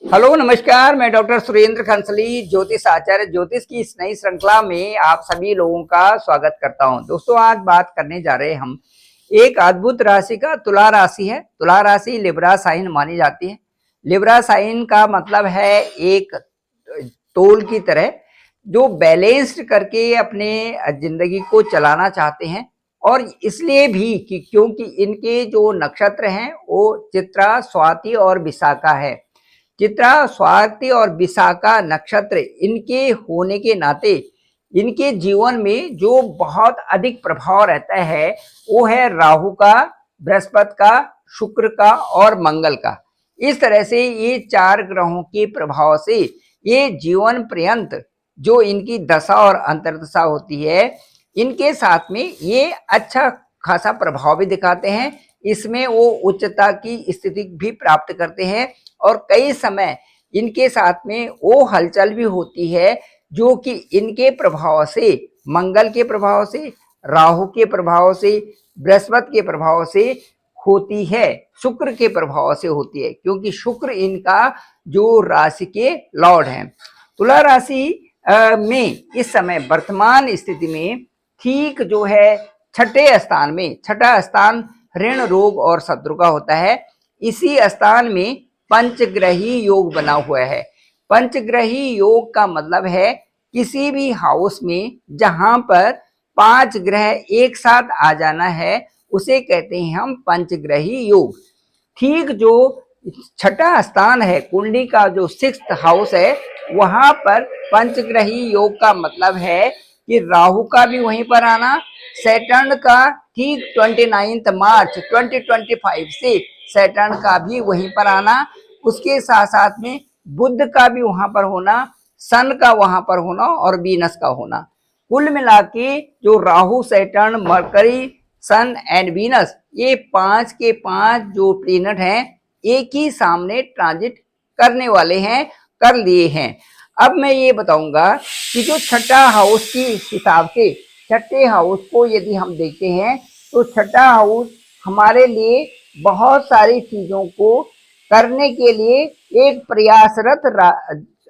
Hello नमस्कार, मैं doctor Surendra खंसली ज्योतिष आचार्य ज्योतिष की इस नई श्रृंखला में आप सभी लोगों का स्वागत करता हूं। दोस्तों, आज बात करने जा रहे हैं हम एक अद्भुत राशि का। तुला राशि है। तुला राशि लिब्रा साइन मानी जाती है। लिब्रा साइन का मतलब है एक तोल की तरह जो बैलेंस्ड करके अपने जिंदगी को चलाना चाहते हैं। और इसलिए भी कि क्योंकि इनके जो नक्षत्र हैं वो चित्रा, स्वाति और विशाखा है। चित्रा, स्वाति और विशाखा नक्षत्र इनके होने के नाते इनके जीवन में जो बहुत अधिक प्रभाव रहता है वो है राहु का, बृहस्पति का, शुक्र का और मंगल का। इस तरह से ये चार ग्रहों के प्रभाव से ये जीवन पर्यंत जो इनकी दशा और अंतर्दशा होती है, इनके साथ में ये अच्छा खासा प्रभाव भी दिखाते हैं। इसमें वो उच्चता की स्थिति भी प्राप्त करते हैं और कई समय इनके साथ में वो हलचल भी होती है जो कि इनके प्रभाव से, मंगल के प्रभाव से, राहु के प्रभाव से, बृहस्पति के प्रभाव से होती है, शुक्र के प्रभाव से होती है, क्योंकि शुक्र इनका जो राशि के लॉर्ड हैं। तुला राशि में इस समय वर्तमान स्थिति में ठीक जो है छठे स्थान में, छठा स्थान ऋण, रोग और शत्रु का होता है। इसी स्थान में पंचग्रही योग बना हुआ है। पंचग्रही योग का मतलब है किसी भी हाउस में जहां पर 5 ग्रह एक साथ आ जाना है उसे कहते हैं हम पंचग्रही योग। ठीक जो छठा स्थान है कुंडली का, जो 6th हाउस है, वहां पर पंचग्रही योग का मतलब है कि राहु का भी वहीं पर आना, सैटर्न का ठीक 29 मार्च 2025 से सैटर्न का भी वहीं पर आना, उसके साथ साथ में बुध का भी वहां पर होना, सन का वहां पर होना और वीनस का होना। कुल मिला के जो Rahu, Saturn, Mercury, Sun and Venus, ये 5 के 5 जो प्लेनेट हैं एक ही सामने ट्रांजिट करने वाले हैं, कर लिए हैं। अब मैं ये बताऊंगा कि जो छठा हाउस की हिसाब से छठे हाउस को यदि हम देखते हैं तो छठा हाउस हमारे लिए बहुत सारी चीजों को करने के लिए एक प्रयासरत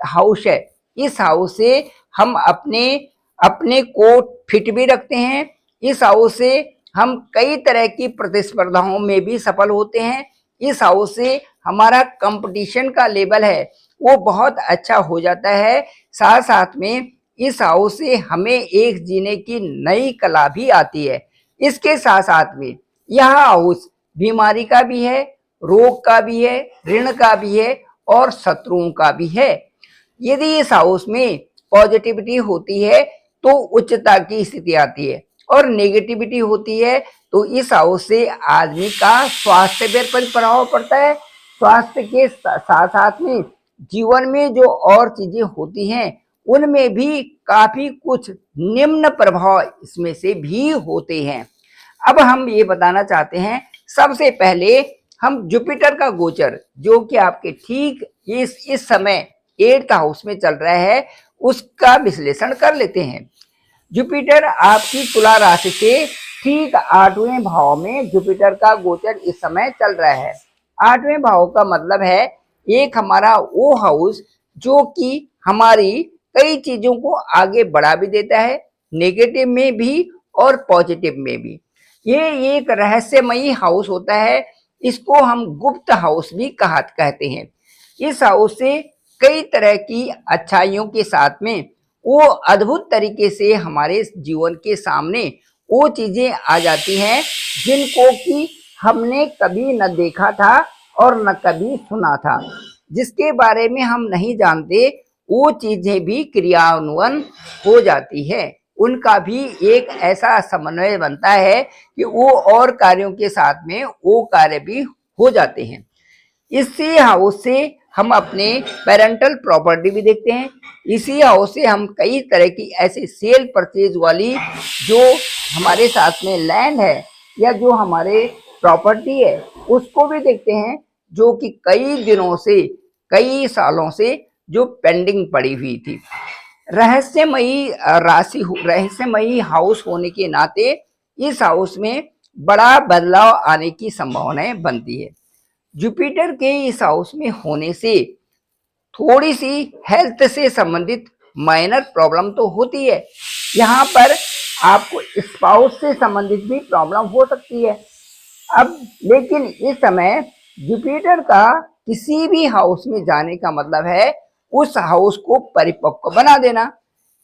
हाउस है। इस हाउस से हम अपने अपने को फिट भी रखते हैं। इस हाउस से हम कई तरह की प्रतिस्पर्धाओं में भी सफल होते हैं। इस हाउस से हमारा कंपटीशन का लेवल है वो बहुत अच्छा हो जाता है। साथ साथ में इस हाउस से हमें एक जीने की नई कला भी आती है। इसके साथ साथ में यह हाउस बीमारी का भी है, रोग का भी है, ऋण का भी है और शत्रुओं का भी है। यदि इस हाउस में पॉजिटिविटी होती है तो उच्चता की स्थिति आती है, और नेगेटिविटी होती है तो इस हाउस से आदमी का स्वास्थ्य पर प्रभाव पड़ता है। स्वास्थ्य के साथ साथ में जीवन में जो और चीजें होती हैं उनमें भी काफी कुछ निम्न प्रभाव इसमें से भी होते हैं। अब हम ये बताना चाहते हैं, सबसे पहले हम जुपिटर का गोचर जो कि आपके ठीक इस समय 8th हाउस में चल रहा है उसका विश्लेषण कर लेते हैं। जुपिटर आपकी तुला राशि से ठीक 8वें भाव में जुपिटर का गोचर इस समय चल रहा है। 8वें भाव का मतलब है एक हमारा वो हाउस जो कि हमारी कई चीजों को आगे बढ़ा भी देता है, नेगेटिव में भी और पॉजिटिव में भी। ये एक रहस्यमयी हाउस होता है। इसको हम गुप्त हाउस भी कहते हैं। इस हाउस से कई तरह की अच्छाइयों के साथ में वो अद्भुत तरीके से हमारे जीवन के सामने वो चीजें आ जाती हैं जिनको कि हमने कभी न देखा था और न कभी सुना था, जिसके बारे में हम नहीं जानते वो चीजें भी क्रियान्वयन हो जाती है। उनका भी एक ऐसा समन्वय बनता है कि वो और कार्यों के साथ में वो कार्य भी हो जाते हैं। इसी हाउस से हम अपने पेरेंटल प्रॉपर्टी भी देखते हैं। इसी हाउस से हम कई तरह की ऐसी सेल परचेज वाली जो हमारे साथ में लैंड है या जो हमारे प्रॉपर्टी है उसको भी देखते हैं, जो कि कई दिनों से, कई सालों से जो पेंडिंग पड़ी हुई थी। रहस्यमयी राशि, रहस्यमयी हाउस होने के नाते इस हाउस में बड़ा बदलाव आने की संभावनाएं बनती है। जुपिटर के इस हाउस में होने से थोड़ी सी हेल्थ से संबंधित माइनर प्रॉब्लम तो होती है। यहाँ पर आपको स्पाउस से संबंधित भी प्रॉब्लम हो सकती है। अब लेकिन इस समय जुपिटर का किसी भी हाउस में जाने का मतलब है उस हाउस को परिपक्व बना देना।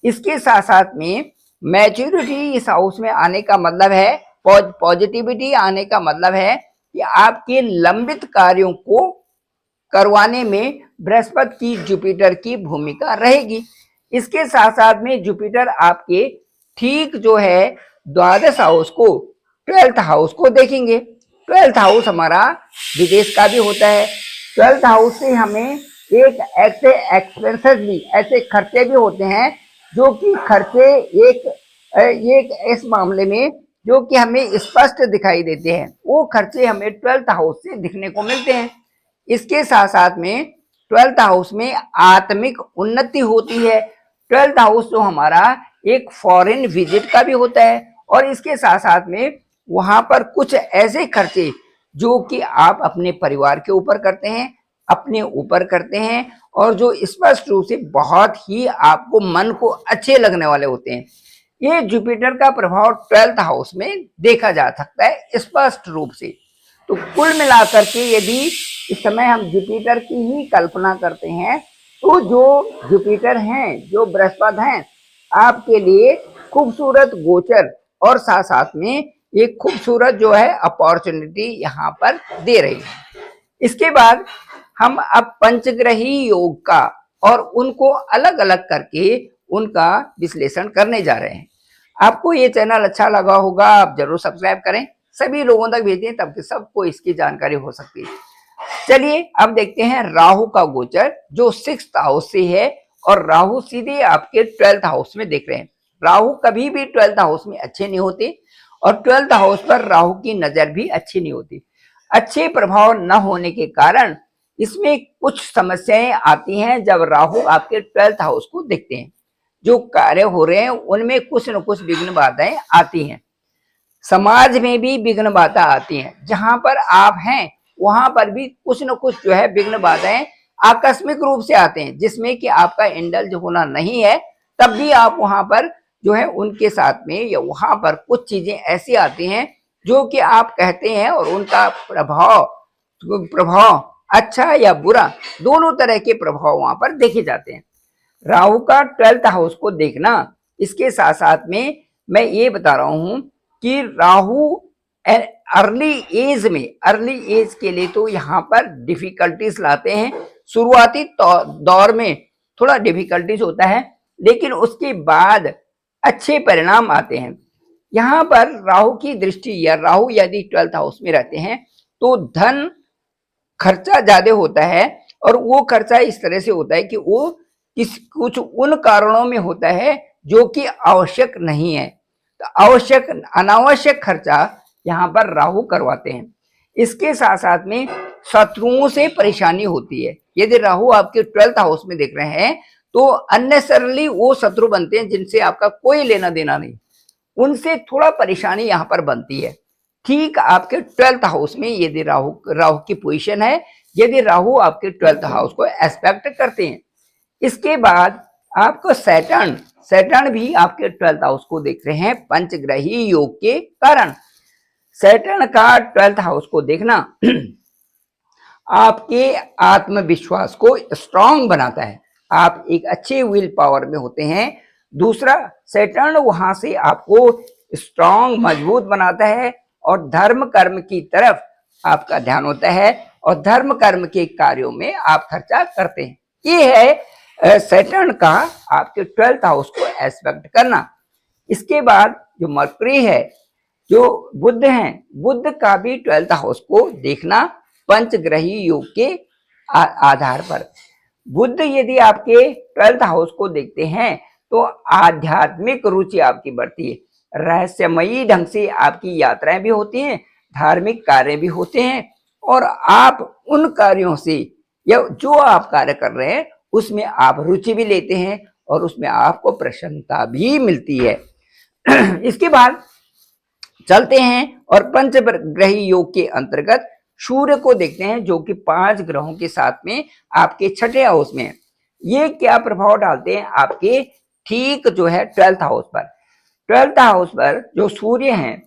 इसके साथ साथ में मैच्योरिटी इस हाउस में आने का मतलब है, पॉजिटिविटी आने का मतलब है कि आपके लंबित कार्यों को करवाने में बृहस्पति की जुपिटर की भूमिका रहेगी। इसके साथ साथ में जुपिटर आपके ठीक जो है द्वादश हाउस को, 12th हाउस को देखेंगे। 12th हाउस हमारा विदेश का भी होता है। 12th हाउस से हमें एक ऐसे एक्सपेंसेस भी, ऐसे खर्चे भी होते हैं जो कि खर्चे एक इस मामले में जो कि हमें स्पष्ट दिखाई देते हैं, वो खर्चे हमें 12th हाउस से दिखने को मिलते हैं। इसके साथ साथ में 12th हाउस में आत्मिक उन्नति होती है। 12th हाउस जो हमारा एक फॉरेन विजिट का भी होता है, और इसके साथ साथ में वहां पर कुछ ऐसे खर्चे जो कि आप अपने परिवार के ऊपर करते हैं, अपने ऊपर करते हैं, और जो स्पष्ट रूप से बहुत ही आपको मन को अच्छे लगने वाले होते हैं। ये जुपिटर का प्रभाव 12th हाउस में देखा जा सकता है स्पष्ट रूप से। तो कुल मिलाकर के यदि इस समय हम जुपिटर की ही कल्पना करते हैं तो जो जुपिटर हैं, जो बृहस्पति हैं, आपके लिए खूबसूरत गोचर और साथ साथ में एक खूबसूरत जो है अपॉर्चुनिटी यहाँ पर दे रही है। इसके बाद हम अब पंचग्रही योग का और उनको अलग अलग करके उनका विश्लेषण करने जा रहे हैं। आपको ये चैनल अच्छा लगा होगा, आप जरूर सब्सक्राइब करें, सभी लोगों तक भेजें, तब सबको इसकी जानकारी हो सकती है। चलिए अब देखते हैं राहु का गोचर जो 6th हाउस से है, और राहु सीधे आपके 12th हाउस में देख रहे हैं। राहु कभी भी 12th हाउस में अच्छे नहीं होते, और 12th हाउस पर राहु की नजर भी अच्छी नहीं होती। अच्छे प्रभाव न होने के कारण इसमें कुछ समस्याएं आती हैं जब राहु आपके 12th हाउस को देखते हैं। जो कार्य हो रहे हैं उनमें कुछ न कुछ विघ्न बाधाएं आती हैं, समाज में भी विघ्न बाधा आती हैं। जहां पर आप हैं वहां पर भी कुछ न कुछ जो है विघ्न बाधाएं आकस्मिक रूप से आते हैं, जिसमें कि आपका इंडल्ज होना नहीं है, तब भी आप वहां पर जो है उनके साथ में या वहां पर कुछ चीजें ऐसी आती हैं जो कि आप कहते हैं, और उनका प्रभाव अच्छा या बुरा दोनों तरह के प्रभाव वहां पर देखे जाते हैं। राहु का 12th हाउस को देखना, इसके साथ साथ में मैं ये बता रहा हूं कि राहु अर्ली एज के लिए तो यहाँ पर डिफिकल्टीज लाते हैं। शुरुआती दौर में थोड़ा डिफिकल्टीज होता है, लेकिन उसके बाद अच्छे परिणाम आते हैं। यहाँ पर राहु की दृष्टि या राहु यदि 12th हाउस में रहते हैं तो धन खर्चा ज्यादा होता है, और वो खर्चा इस तरह से होता है कि वो कुछ उन कारणों में होता है जो कि आवश्यक नहीं है। तो अनावश्यक खर्चा यहाँ पर राहु करवाते हैं। इसके साथ साथ में शत्रुओं से परेशानी होती है। यदि राहु आपके 12th हाउस में देख रहे हैं तो अननेसेसरली वो शत्रु बनते हैं जिनसे आपका कोई लेना देना नहीं, उनसे थोड़ा परेशानी यहाँ पर बनती है। ठीक आपके 12th हाउस में यदि राहु की पोजीशन है, यदि राहु आपके 12th हाउस को एस्पेक्ट करते हैं। इसके बाद आपको सैटर्न भी आपके 12th हाउस को देख रहे हैं पंचग्रही योग के कारण। सैटर्न का 12th हाउस को देखना आपके आत्मविश्वास को स्ट्रांग बनाता है, आप एक अच्छे विल पावर में होते हैं। दूसरा, सैटर्न वहां से आपको स्ट्रांग मजबूत बनाता है, और धर्म कर्म की तरफ आपका ध्यान होता है, और धर्म कर्म के कार्यों में आप खर्चा करते हैं। ये है सैटर्न का आपके 12th हाउस को एस्पेक्ट करना। इसके बाद जो मरकरी है, जो बुध हैं, बुध का भी 12th हाउस को देखना पंचग्रही योग के आधार पर। बुध यदि आपके 12th हाउस को देखते हैं तो आध्यात्मिक रुचि आपकी बढ़ती है, रहस्यमयी ढंग से आपकी यात्राएं भी होती हैं, धार्मिक कार्य भी होते हैं, और आप उन कार्यों से या जो आप कार्य कर रहे हैं उसमें आप रुचि भी लेते हैं, और उसमें आपको प्रसन्नता भी मिलती है। इसके बाद चलते हैं और पंचग्रही योग के अंतर्गत सूर्य को देखते हैं, जो कि 5 ग्रहों के साथ में आपके 6ठे हाउस में है। ये क्या प्रभाव डालते हैं आपके ठीक जो है 12th हाउस पर। 12th हाउस पर जो सूर्य हैं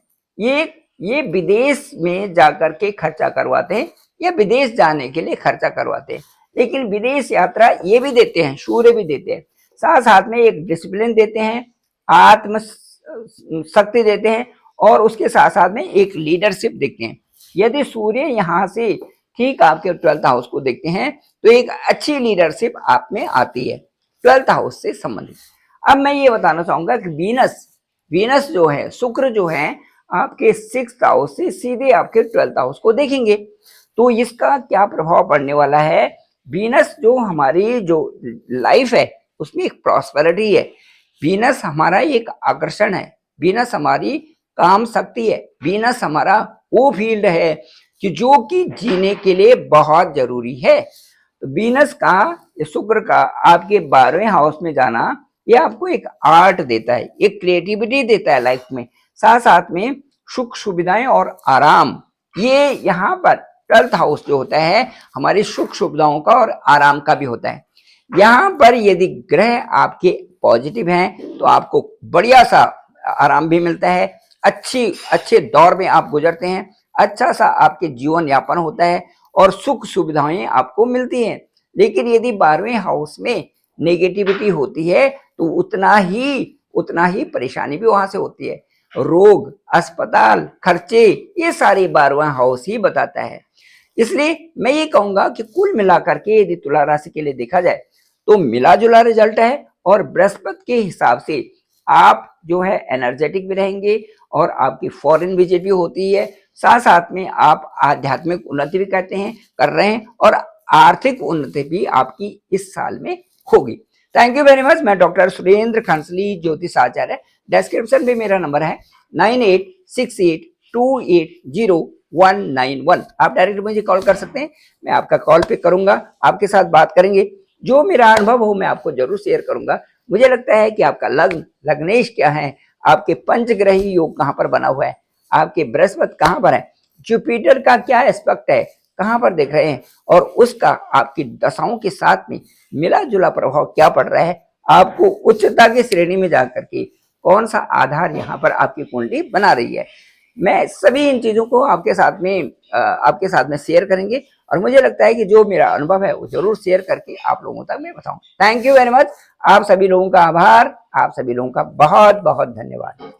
ये विदेश में जाकर के खर्चा करवाते हैं या विदेश जाने के लिए खर्चा करवाते हैं। लेकिन विदेश यात्रा ये भी देते हैं, सूर्य भी देते हैं, साथ साथ में एक डिसिप्लिन देते हैं, आत्म शक्ति देते हैं और उसके साथ साथ में एक लीडरशिप देखते हैं। यदि सूर्य यहाँ से ठीक आपके 12th हाउस को देखते हैं तो एक अच्छी लीडरशिप आप में आती है 12th हाउस से संबंधित। अब मैं ये बताना चाहूंगा कि वीनस जो है, शुक्र जो है आपके 6th हाउस से सीधे आपके 12th हाउस को देखेंगे, तो इसका क्या प्रभाव पड़ने वाला है। वीनस जो हमारी जो लाइफ है उसमें एक प्रॉस्पेरिटी है, वीनस हमारा एक आकर्षण है, वीनस हमारी काम शक्ति है, वीनस हमारा वो फील्ड है कि जो कि जीने के लिए बहुत जरूरी है। तो वीनस का, शुक्र का आपके 12वें हाउस में जाना ये आपको एक आर्ट देता है, एक क्रिएटिविटी देता है लाइफ में, साथ साथ में सुख सुविधाएं और आराम। ये यहाँ पर 12th हाउस जो होता है हमारी सुख सुविधाओं का और आराम का भी होता है। यहाँ पर यदि ग्रह आपके पॉजिटिव हैं तो आपको बढ़िया सा आराम भी मिलता है, अच्छे दौर में आप गुजरते हैं, अच्छा सा आपके जीवन यापन होता है और सुख सुविधाएं आपको मिलती हैं। लेकिन यदि 12वें हाउस में नेगेटिविटी होती है तो उतना ही परेशानी भी वहां से होती है, रोग, अस्पताल, खर्चे, ये सारे 12वां हाउस ही बताता है। इसलिए मैं ये कहूंगा कि कुल मिलाकर के यदि तुला राशि के लिए देखा जाए तो मिला जुला रिजल्ट है और बृहस्पति के हिसाब से आप जो है एनर्जेटिक भी रहेंगे और आपकी फॉरेन विजिट भी होती है, साथ साथ में आप आध्यात्मिक उन्नति भी कर रहे हैं और आर्थिक उन्नति भी आपकी इस साल में होगी। Thank you very much. मैं डॉक्टर सुरेंद्र खंसली, ज्योतिष आचार्य। डिस्क्रिप्शन में मेरा नंबर है 9868280191। आप डायरेक्ट मुझे कॉल कर सकते हैं, मैं आपका कॉल पिक करूंगा, आपके साथ बात करेंगे, जो मेरा अनुभव हो मैं आपको जरूर शेयर करूंगा। मुझे लगता है कि आपका लग्नेश क्या है, आपके पंचग्रही योग कहाँ पर बना हुआ है, आपके बृहस्पति कहाँ पर है, जुपिटर का क्या एस्पेक्ट है, कहाँ पर देख रहे हैं और उसका आपकी दशाओं के साथ में मिला जुला प्रभाव क्या पड़ रहा है, आपको उच्चता की श्रेणी में जाकर के कौन सा आधार यहाँ पर आपकी कुंडली बना रही है। मैं सभी इन चीजों को आपके साथ में शेयर करेंगे और मुझे लगता है कि जो मेरा अनुभव है वो जरूर शेयर करके आप लोगों तक मैं बताऊं। Thank you very much. आप सभी लोगों का आभार, आप सभी लोगों का बहुत बहुत धन्यवाद।